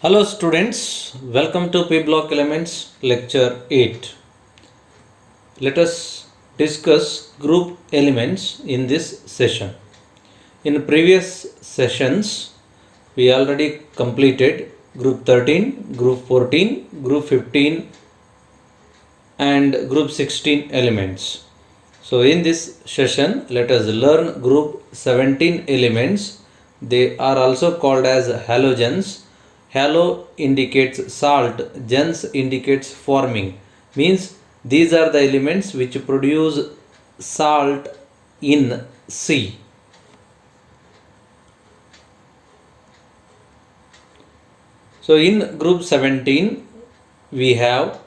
Hello students, welcome to P Block Elements lecture 8. Let us discuss group elements in this session. In previous sessions, we already completed group 13, group 14, group 15 and group 16 elements. So in this session, let us learn group 17 elements. They are also called as halogens. Halo indicates salt, gens indicates forming. Means these are the elements which produce salt in sea. So in group 17, we have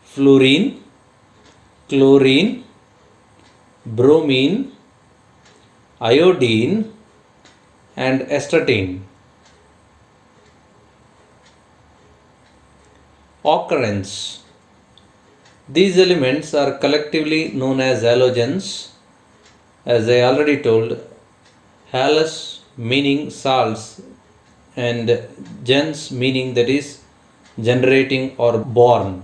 fluorine, chlorine, bromine, iodine and astatine. Occurrence. These elements are collectively known as halogens. As I already told, halus meaning salts and gens meaning that is generating or born.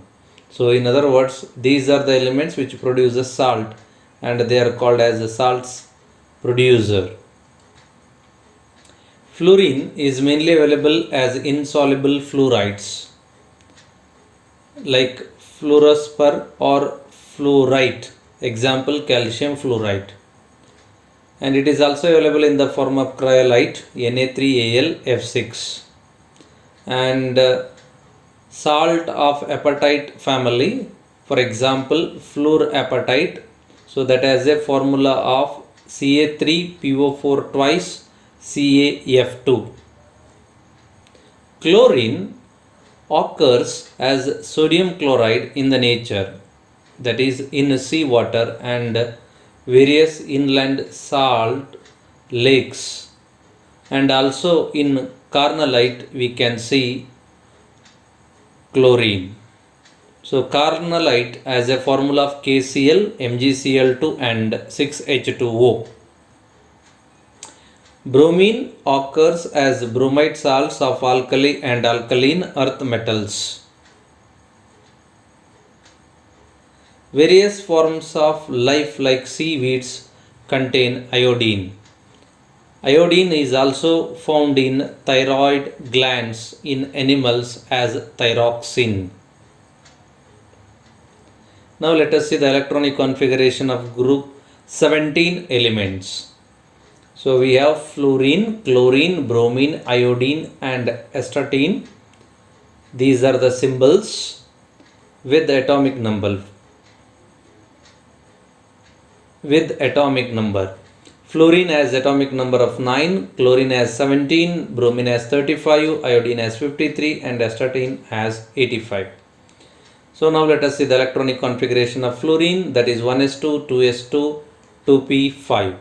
So in other words, these are the elements which produce a salt and they are called as a salts producer. Fluorine is mainly available as insoluble fluorides like fluorospar or fluorite, example calcium fluoride, and it is also available in the form of cryolite Na3Al(F6) and salt of apatite family, for example fluorapatite, so that has a formula of Ca3PO4 twice CaF2. Chlorine occurs as sodium chloride in the nature, that is in seawater and various inland salt lakes, and also in carnallite we can see chlorine. So carnallite has a formula of KCl, MgCl2 and 6H2O. Bromine occurs as bromide salts of alkali and alkaline earth metals. Various forms of life like seaweeds contain iodine. Iodine is also found in thyroid glands in animals as thyroxine. Now let us see the electronic configuration of group 17 elements. So we have fluorine, chlorine, bromine, iodine and astatine. These are the symbols with atomic number. Fluorine has atomic number of 9, chlorine has 17, bromine has 35, iodine has 53 and astatine has 85. So now let us see the electronic configuration of fluorine, that is 1s2, 2s2, 2p5.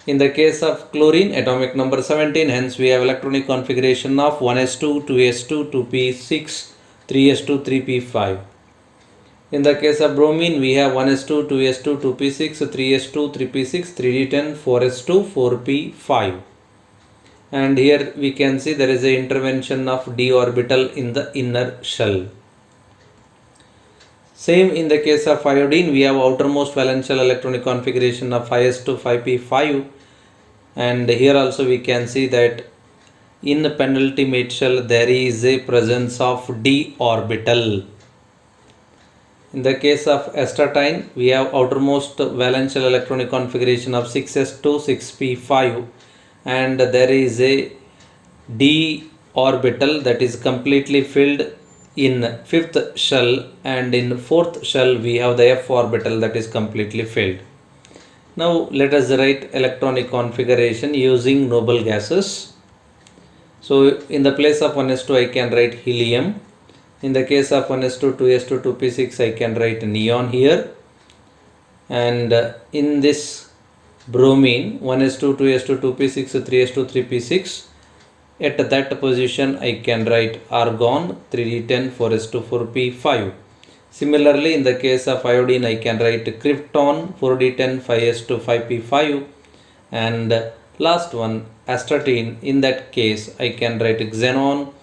In the case of chlorine, atomic number 17, hence we have electronic configuration of 1s2, 2s2, 2p6, 3s2, 3p5. In the case of bromine, we have 1s2, 2s2, 2p6, 3s2, 3p6, 3d10, 4s2, 4p5. And here we can see there is a intervention of d orbital in the inner shell. Same in the case of iodine, we have outermost valence shell electronic configuration of 5s2, 5p5. And here also we can see that in the penultimate shell there is a presence of d orbital. In the case of astatine, we have outermost valence shell electronic configuration of 6s2, 6p5 and there is a d orbital that is completely filled in fifth shell, and in fourth shell we have the f orbital that is completely filled. Now let us write electronic configuration using noble gases. So in the place of 1s2 I can write helium. In the case of 1s2, 2s2, 2p6 I can write neon here. And in this bromine 1s2, 2s2, 2p6, 3s2, 3p6, at that position I can write argon 3d10, 4s2, 4p5. Similarly, in the case of iodine, I can write krypton 4d10, 5s2, 5p5, and Last one, astatine. In that case, I can write xenon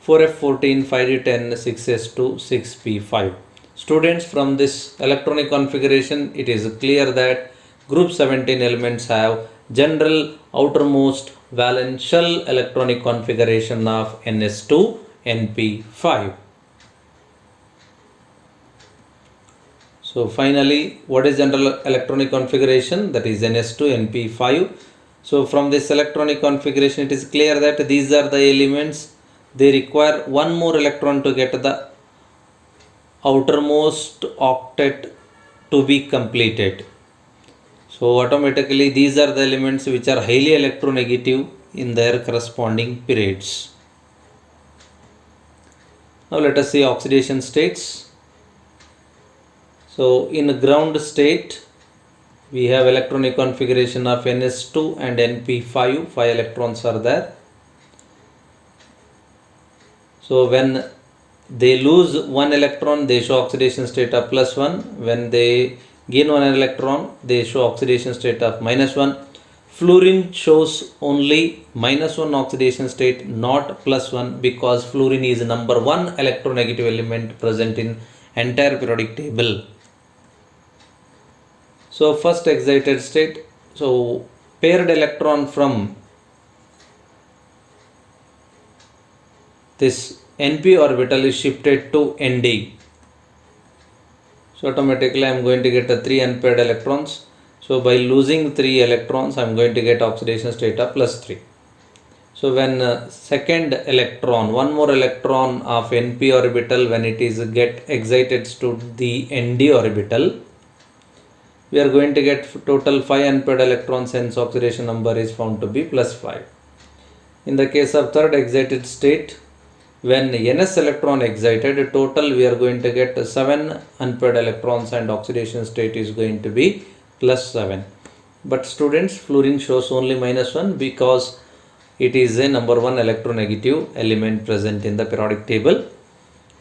4f14 5d10 6s2 6p5. Students, from this electronic configuration, it is clear that group 17 elements have general outermost valence shell electronic configuration of ns2 np5. So finally, what is general electronic configuration? That is ns2 np5. So from this electronic configuration, it is clear that these are the elements. They require one more electron to get the outermost octet to be completed. So automatically these are the elements which are highly electronegative in their corresponding periods. Now let us see oxidation states. So in ground state, we have electronic configuration of ns2 and np5. 5 electrons are there. So when they lose one electron, they show oxidation state of +1. When they gain one electron, they show oxidation state of -1. Fluorine shows only -1 oxidation state, not +1, because fluorine is number 1 electronegative element present in entire periodic table. So first excited state, so paired electron from this np orbital is shifted to nd. So automatically I am going to get 3 unpaired electrons. So by losing 3 electrons, I am going to get oxidation state of +3. So when second electron, one more electron of np orbital, when it is get excited to the nd orbital, we are going to get total 5 unpaired electrons, hence oxidation number is found to be +5. In the case of third excited state, when ns electron excited, total we are going to get 7 unpaired electrons and oxidation state is going to be +7. But students, fluorine shows only -1 because it is a number 1 electronegative element present in the periodic table.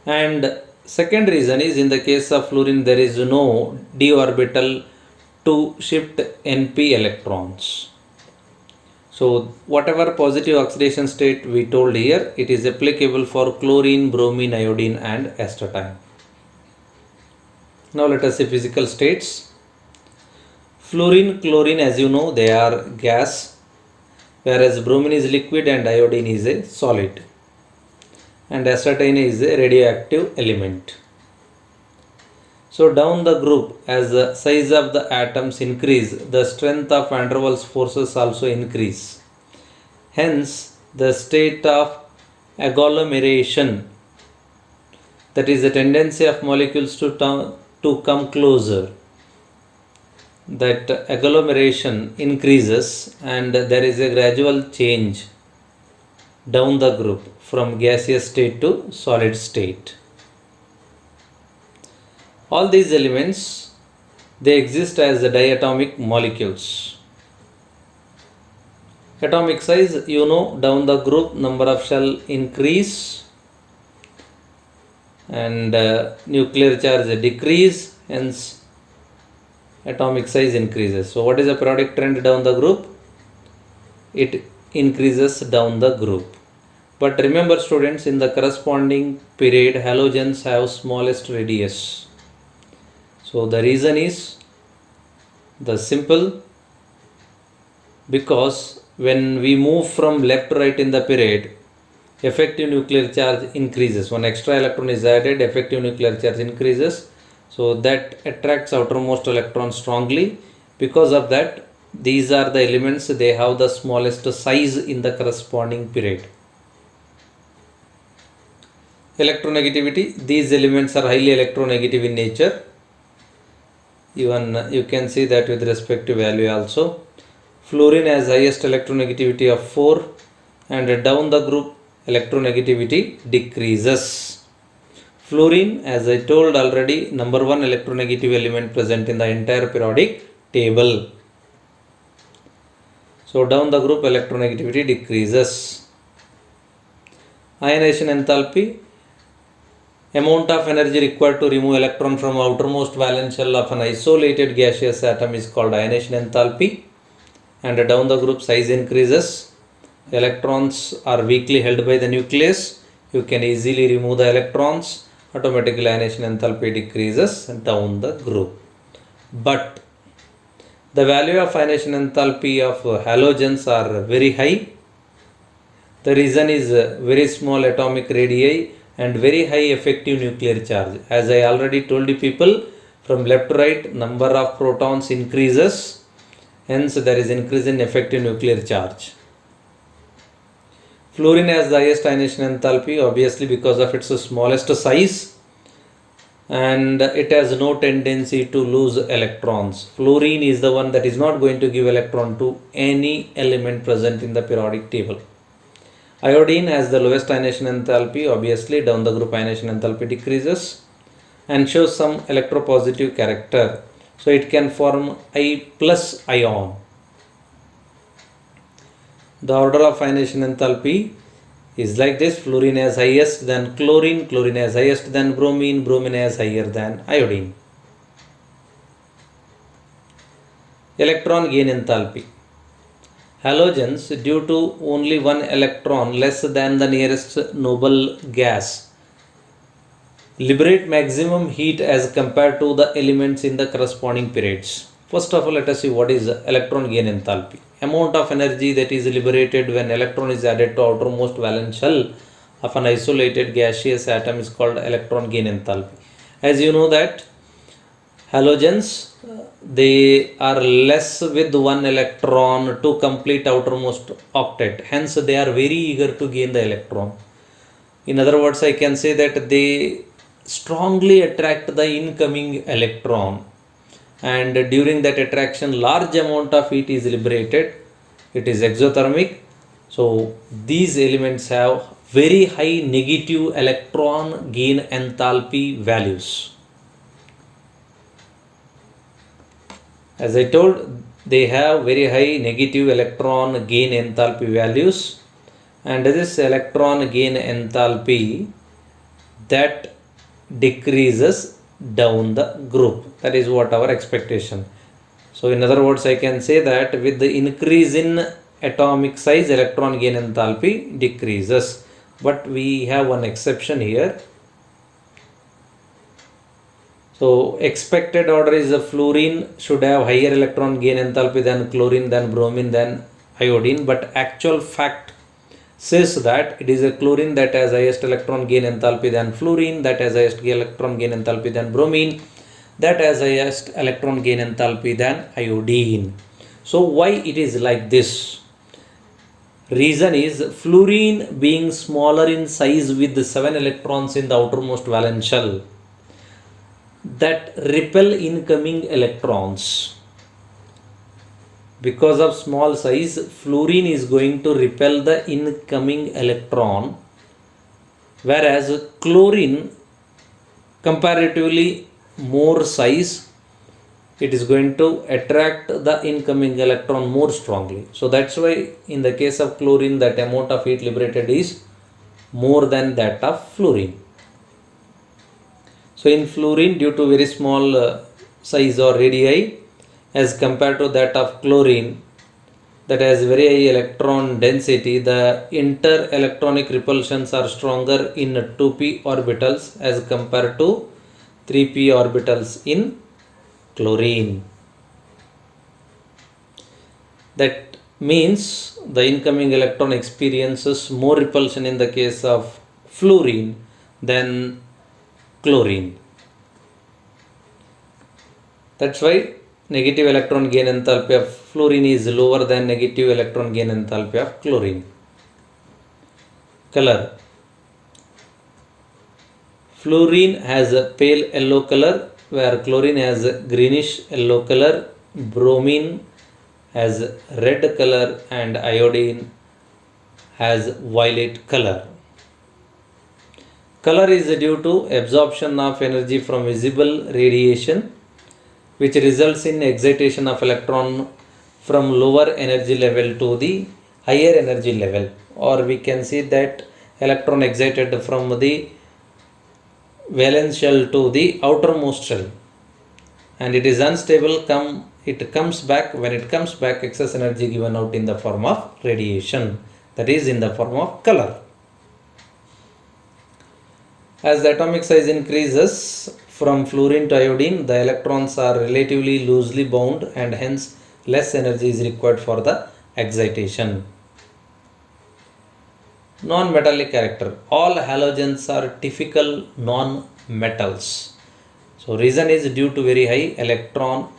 And second reason is, in the case of fluorine, there is no d orbital to shift np electrons. So whatever positive oxidation state we told here, it is applicable for chlorine, bromine, iodine and astatine. Now let us see physical states. Fluorine, chlorine, as you know, they are gas, whereas bromine is liquid and iodine is a solid, and astatine is a radioactive element. So down the group, as the size of the atoms increase, the strength of van der Waals forces also increase. Hence, the state of agglomeration, that is the tendency of molecules to come closer, that agglomeration increases and there is a gradual change down the group from gaseous state to solid state. All these elements, they exist as diatomic molecules. Atomic size, you know, down the group number of shell increase and nuclear charge decrease, hence atomic size increases. So what is the periodic trend down the group? It increases down the group. But remember students, in the corresponding period, halogens have smallest radius. So the reason is the simple, because when we move from left to right in the period, effective nuclear charge increases. One extra electron is added, effective nuclear charge increases. So that attracts outermost electron strongly. Because of that, these are the elements, they have the smallest size in the corresponding period. Electronegativity, these elements are highly electronegative in nature. Even you can see that with respect to value also. Fluorine has highest electronegativity of 4, and down the group electronegativity decreases. Fluorine, as I told already, number 1 electronegative element present in the entire periodic table. So down the group electronegativity decreases. Ionization enthalpy, amount of energy required to remove electron from outermost valence shell of an isolated gaseous atom is called ionization enthalpy. and down the group size increases. Electrons are weakly held by the nucleus. You can easily remove the electrons. Automatically ionization enthalpy decreases down the group. But the value of ionization enthalpy of halogens are very high. The reason is very small atomic radii and very high effective nuclear charge. As I already told you people, from left to right, number of protons increases. Hence, there is increase in effective nuclear charge. Fluorine has the highest ionization enthalpy, obviously because of its smallest size, and it has no tendency to lose electrons. Fluorine is the one that is not going to give electron to any element present in the periodic table. Iodine has the lowest ionization enthalpy, obviously down the group ionization enthalpy decreases and shows some electropositive character. So it can form I plus ion. The order of ionization enthalpy is like this: fluorine has highest, then chlorine, chlorine has highest, then bromine, bromine has higher than iodine. Electron gain enthalpy. Halogens, due to only one electron less than the nearest noble gas, liberate maximum heat as compared to the elements in the corresponding periods. First of all, let us see what is electron gain enthalpy. Amount of energy that is liberated when electron is added to outermost valence shell of an isolated gaseous atom is called electron gain enthalpy. As you know that halogens, they are less with one electron to complete outermost octet. Hence, they are very eager to gain the electron. In other words, I can say that they strongly attract the incoming electron, and during that attraction large amount of heat is liberated. It is exothermic. So these elements have very high negative electron gain enthalpy values. As I told, they have very high negative electron gain enthalpy values, and this electron gain enthalpy that decreases down the group. That is what our expectation. So in other words, I can say that with the increase in atomic size, electron gain enthalpy decreases. But we have one exception here. So expected order is a fluorine should have higher electron gain enthalpy than chlorine, than bromine, than iodine, but actual fact says that it is a chlorine that has highest electron gain enthalpy than fluorine, that has highest electron gain enthalpy than bromine, that has highest electron gain enthalpy than iodine. So why it is like this? Reason is fluorine being smaller in size with 7 electrons in the outermost valence shell that repel incoming electrons. Because of small size, fluorine is going to repel the incoming electron, whereas chlorine, comparatively more size, it is going to attract the incoming electron more strongly. So that's why in the case of chlorine, that amount of heat liberated is more than that of fluorine. So in fluorine, due to very small size or radii as compared to that of chlorine that has very high electron density, the inter-electronic repulsions are stronger in 2p orbitals as compared to 3p orbitals in chlorine. That means the incoming electron experiences more repulsion in the case of fluorine than chlorine. That's why negative electron gain enthalpy of fluorine is lower than negative electron gain enthalpy of chlorine. Color. Fluorine has a pale yellow color, where chlorine has a greenish yellow color, bromine has red color, and iodine has violet color. Color is due to absorption of energy from visible radiation, which results in excitation of electron from lower energy level to the higher energy level, or we can see that electron excited from the valence shell to the outermost shell, and it is unstable come it comes back. When it comes back, excess energy given out in the form of radiation, that is in the form of color. As the atomic size increases from fluorine to iodine, the electrons are relatively loosely bound and hence less energy is required for the excitation. Non-metallic character. All halogens are typical non-metals. So reason is due to very high electron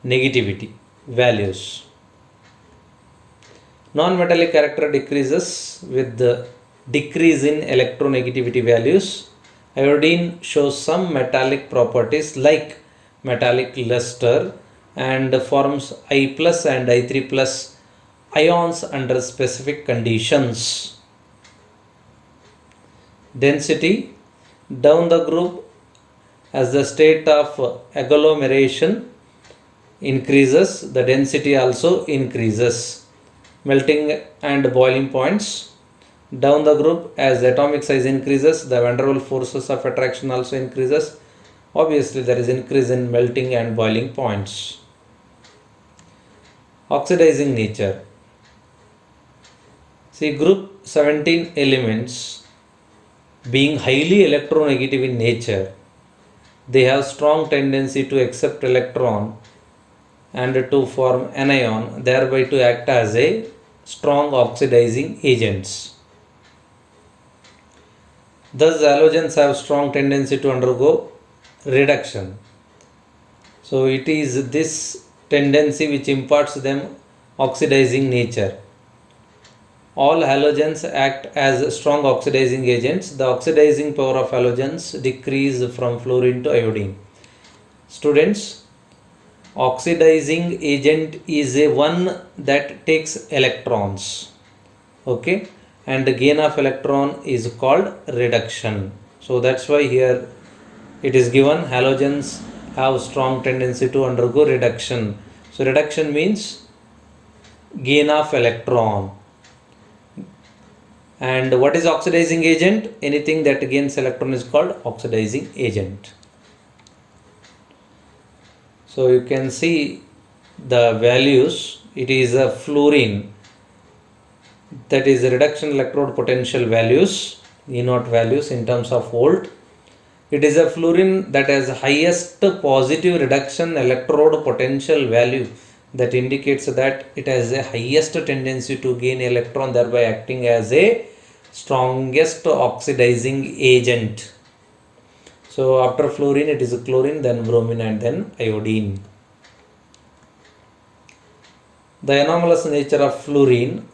negativity values. Non-metallic character decreases with the decrease in electronegativity values. Iodine shows some metallic properties like metallic luster and forms I plus and I3 plus ions under specific conditions. Density. Down the group, as the state of agglomeration increases, the density also increases. Melting and boiling points. Down the group, as the atomic size increases, the van der Waals forces of attraction also increases. Obviously, there is increase in melting and boiling points. Oxidizing nature. See, group 17 elements being highly electronegative in nature, they have strong tendency to accept electron and to form anion, thereby to act as a strong oxidizing agents. Thus, halogens have strong tendency to undergo reduction. So, it is this tendency which imparts them oxidizing nature. All halogens act as strong oxidizing agents. The oxidizing power of halogens decrease from fluorine to iodine. Students, oxidizing agent is a one that takes electrons. Okay, and the gain of electron is called reduction. So that's why here it is given halogens have strong tendency to undergo reduction. So reduction means gain of electron. And what is oxidizing agent? Anything that gains electron is called oxidizing agent. So you can see the values. It is a fluorine, that is reduction electrode potential values, E0 values in terms of volt. It is a fluorine that has highest positive reduction electrode potential value, that indicates that it has a highest tendency to gain electron, thereby acting as a strongest oxidizing agent. So after fluorine it is chlorine, then bromine and then iodine. The anomalous nature of fluorine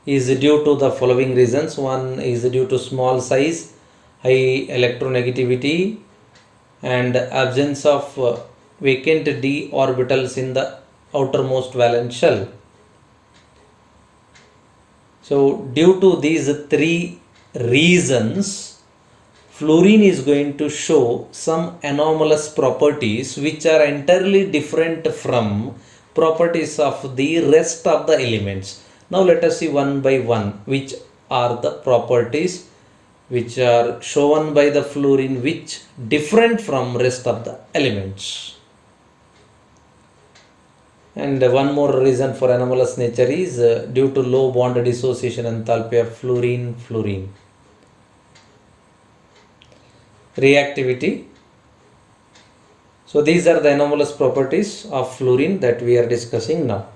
is due to the following reasons. One is due to small size, high electronegativity and absence of vacant d orbitals in the outermost valence shell. So due to these three reasons, fluorine is going to show some anomalous properties which are entirely different from properties of the rest of the elements. Now let us see one by one which are the properties which are shown by the fluorine which different from rest of the elements. And one more reason for anomalous nature is due to low bond dissociation enthalpy of fluorine. Reactivity. So these are the anomalous properties of fluorine that we are discussing now.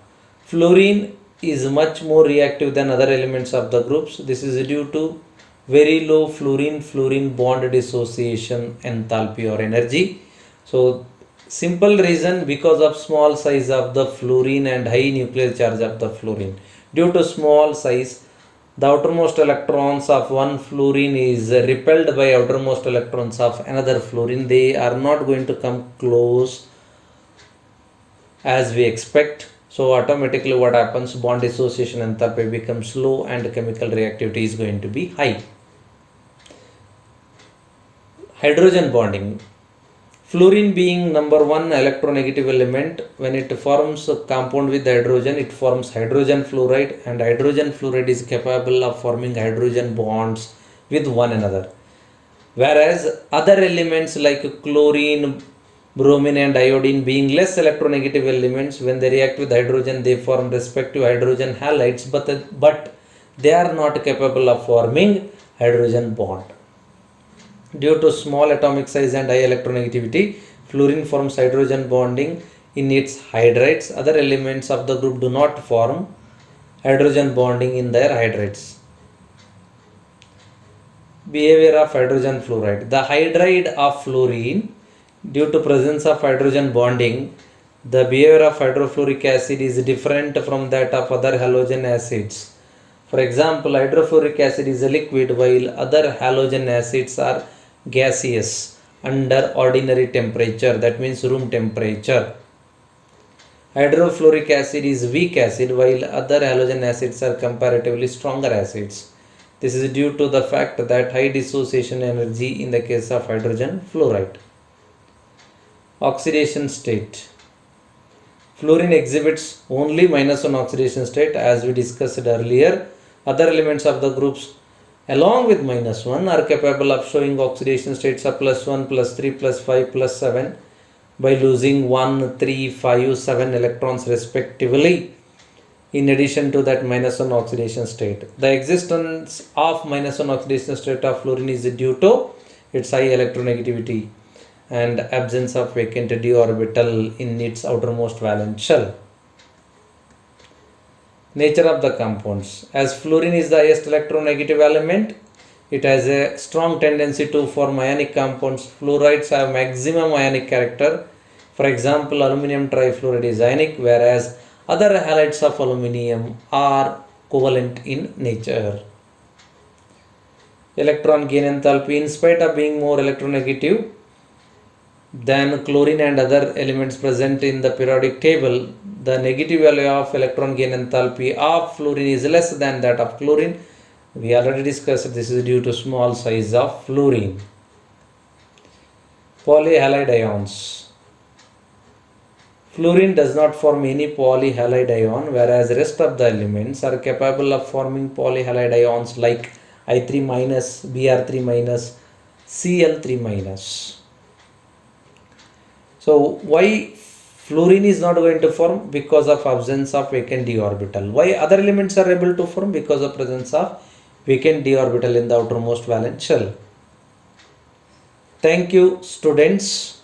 Fluorine is much more reactive than other elements of the groups. This is due to very low fluorine bond dissociation enthalpy or energy. So simple reason, because of small size of the fluorine and high nuclear charge of the fluorine. Due to small size, the outermost electrons of one fluorine is repelled by outermost electrons of another fluorine. They are not going to come close as we expect. So automatically what happens, bond dissociation enthalpy becomes low and chemical reactivity is going to be high. Hydrogen bonding. Fluorine being number one electronegative element, when it forms a compound with hydrogen, it forms hydrogen fluoride, and hydrogen fluoride is capable of forming hydrogen bonds with one another. Whereas other elements like chlorine, Bromine and iodine being less electronegative elements, when they react with hydrogen they form respective hydrogen halides, but they are not capable of forming hydrogen bond. Due to small atomic size and high electronegativity, fluorine forms hydrogen bonding in its hydrides. Other elements of the group do not form hydrogen bonding in their hydrides. Behavior of hydrogen fluoride. The hydride of fluorine, due to presence of hydrogen bonding, the behavior of hydrofluoric acid is different from that of other halogen acids. For example, hydrofluoric acid is a liquid while other halogen acids are gaseous under ordinary temperature, that means room temperature. Hydrofluoric acid is weak acid while other halogen acids are comparatively stronger acids. This is due to the fact that high dissociation energy in the case of hydrogen fluoride. Oxidation state. Fluorine exhibits only -1 oxidation state as we discussed earlier. Other elements of the groups along with -1 are capable of showing oxidation states of +1, +3, +5, +7 by losing 1, 3, 5, 7 electrons respectively. In addition to that -1 oxidation state, the existence of -1 oxidation state of fluorine is due to its high electronegativity and absence of vacant d orbital in its outermost valence shell. Nature of the compounds. As fluorine is the highest electronegative element, it has a strong tendency to form ionic compounds. Fluorides have maximum ionic character. For example, aluminum trifluoride is ionic, whereas other halides of aluminum are covalent in nature. Electron gain enthalpy. In spite of being more electronegative than chlorine and other elements present in the periodic table, the negative value of electron gain enthalpy of fluorine is less than that of chlorine. We already discussed this is due to small size of fluorine. Polyhalide ions. Fluorine does not form any polyhalide ion, whereas rest of the elements are capable of forming polyhalide ions like I3-, Br3-, Cl3-. So why fluorine is not going to form? Because of absence of vacant d orbital. Why other elements are able to form? Because of presence of vacant d orbital in the outermost valence shell. Thank you, students.